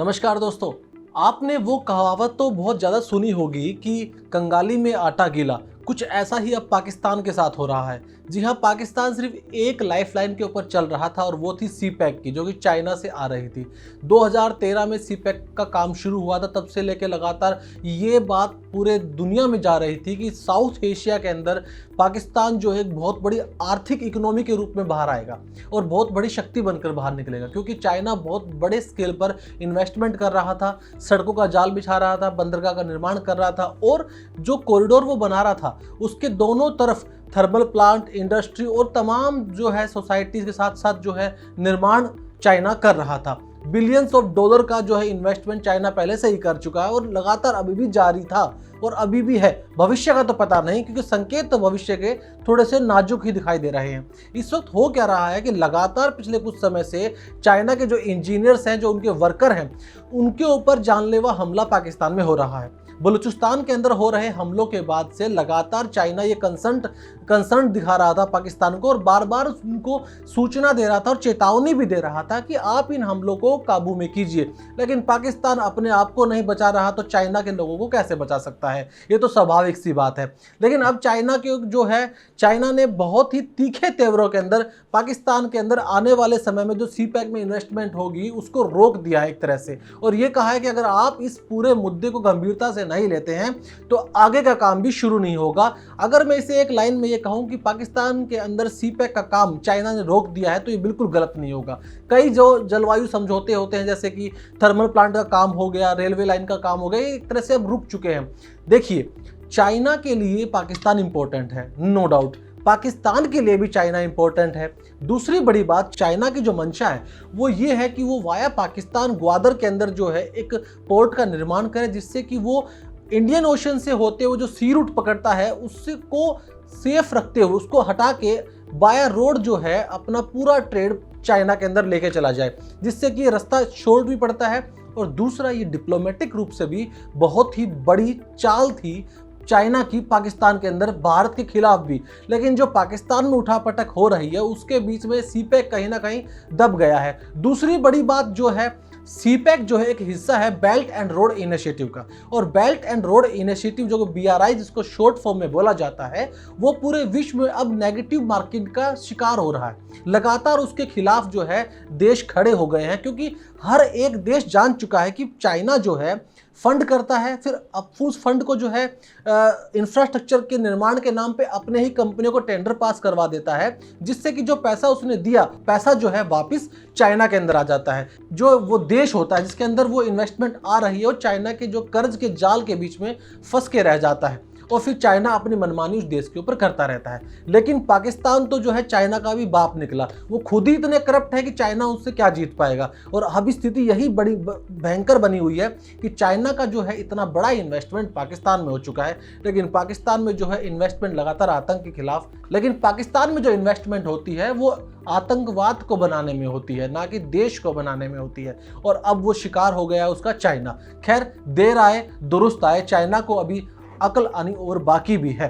नमस्कार दोस्तों। आपने वो कहावत तो बहुत ज़्यादा सुनी होगी कि कंगाली में आटा गीला। कुछ ऐसा ही अब पाकिस्तान के साथ हो रहा है। जी हाँ, पाकिस्तान सिर्फ एक लाइफलाइन के ऊपर चल रहा था और वो थी सी पैक की, जो कि चाइना से आ रही थी। 2013 में सी पैक का काम शुरू हुआ था। तब से लेकर लगातार ये बात पूरे दुनिया में जा रही थी कि साउथ एशिया के अंदर पाकिस्तान जो है एक बहुत बड़ी आर्थिक इकोनॉमी के रूप में बाहर आएगा और बहुत बड़ी शक्ति बनकर बाहर निकलेगा, क्योंकि चाइना बहुत बड़े स्केल पर इन्वेस्टमेंट कर रहा था, सड़कों का जाल बिछा रहा था, बंदरगाह का निर्माण कर रहा था और जो कॉरिडोर वो बना रहा था उसके दोनों तरफ थर्मल प्लांट, इंडस्ट्री और तमाम जो है सोसाइटीज के साथ साथ जो है निर्माण चाइना कर रहा था। बिलियंस ऑफ डॉलर का जो है इन्वेस्टमेंट चाइना पहले से ही कर चुका है और लगातार अभी भी जारी था और अभी भी है। भविष्य का तो पता नहीं, क्योंकि संकेत तो भविष्य के थोड़े से नाजुक ही दिखाई दे रहे हैं। इस वक्त हो क्या रहा है कि लगातार पिछले कुछ समय से चाइना के जो इंजीनियर्स हैं, जो उनके वर्कर हैं, उनके ऊपर जानलेवा हमला पाकिस्तान में हो रहा है। बलूचिस्तान के अंदर हो रहे हमलों के बाद से लगातार चाइना ये कंसर्न दिखा रहा था पाकिस्तान को और बार बार उनको सूचना दे रहा था और चेतावनी भी दे रहा था कि आप इन हमलों को काबू में कीजिए। लेकिन पाकिस्तान अपने आप को नहीं बचा रहा तो चाइना के लोगों को कैसे बचा सकता है? ये तो स्वाभाविक सी बात है। लेकिन अब चाइना ने बहुत ही तीखे तेवरों के अंदर पाकिस्तान के अंदर आने वाले समय में जो सी पैक में इन्वेस्टमेंट होगी उसको रोक दिया है एक तरह से, और ये कहा है कि अगर आप इस पूरे मुद्दे को गंभीरता से नहीं लेते हैं तो आगे का काम भी शुरू नहीं होगा। अगर मैं इसे एक लाइन में ये कहूं कि पाकिस्तान के अंदर सी पैक का काम चाइना ने रोक दिया है तो ये बिल्कुल गलत नहीं होगा। कई जो जलवायु समझौते होते हैं, जैसे कि थर्मल प्लांट का काम हो गया, रेलवे लाइन का काम हो गया, एक तरह से अब रुक चुके हैं। देखिए, चाइना के लिए पाकिस्तान इंपॉर्टेंट है, नो डाउट। पाकिस्तान के लिए भी चाइना इंपॉर्टेंट है। दूसरी बड़ी बात, चाइना की जो मंशा है वो ये है कि वो वाया पाकिस्तान ग्वादर के अंदर जो है एक पोर्ट का निर्माण करे, जिससे कि वो इंडियन ओशन से होते हुए जो सी रूट पकड़ता है उसको सेफ रखते हुए उसको हटा के बाया रोड जो है अपना पूरा ट्रेड चाइना के अंदर लेके चला जाए, जिससे कि ये रास्ता शॉर्ट भी पड़ता है। और दूसरा, ये डिप्लोमेटिक रूप से भी बहुत ही बड़ी चाल थी चाइना की पाकिस्तान के अंदर, भारत के खिलाफ भी। लेकिन जो पाकिस्तान में उठापटक हो रही है उसके बीच में सी पैक कहीं ना कहीं दब गया है। दूसरी बड़ी बात जो है, सी पैक जो है एक हिस्सा है बेल्ट एंड रोड इनिशिएटिव का, और बेल्ट एंड रोड इनिशिएटिव जो BRI जिसको शॉर्ट फॉर्म में बोला जाता है, वो पूरे विश्व में अब नेगेटिव मार्किंग का शिकार हो रहा है। लगातार उसके खिलाफ जो है देश खड़े हो गए हैं, क्योंकि हर एक देश जान चुका है कि चाइना जो है फंड करता है, फिर अब उस फंड को जो है इंफ्रास्ट्रक्चर के निर्माण के नाम पे अपने ही कंपनियों को टेंडर पास करवा देता है, जिससे कि जो पैसा उसने दिया, पैसा जो है वापस चाइना के अंदर आ जाता है। जो वो देश होता है जिसके अंदर वो इन्वेस्टमेंट आ रही है और चाइना के जो कर्ज के जाल के बीच में फंस के रह जाता है, और फिर चाइना अपनी मनमानी उस देश के ऊपर करता रहता है। लेकिन पाकिस्तान तो जो है चाइना का भी बाप निकला, वो खुद ही इतने करप्ट है कि चाइना उससे क्या जीत पाएगा। और अब स्थिति यही बड़ी भयंकर बनी हुई है कि चाइना का जो है इतना बड़ा इन्वेस्टमेंट पाकिस्तान में हो चुका है, लेकिन पाकिस्तान में जो है इन्वेस्टमेंट लगातार आतंक के खिलाफ, लेकिन पाकिस्तान में जो इन्वेस्टमेंट होती है वो आतंकवाद को बनाने में होती है, ना कि देश को बनाने में होती है। और अब वो शिकार हो गया है उसका चाइना। खैर, देर आए दुरुस्त आए, चाइना को अभी अकल आनी और बाकी भी है।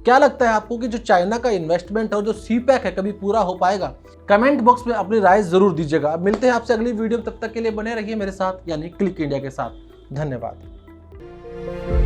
क्या लगता है आपको कि जो चाइना का इन्वेस्टमेंट है और जो सी पैक है कभी पूरा हो पाएगा? कमेंट बॉक्स में अपनी राय जरूर दीजिएगा। मिलते हैं आपसे अगली वीडियो में, तब तक के लिए बने रहिए मेरे साथ, यानी क्लिक इंडिया के साथ। धन्यवाद।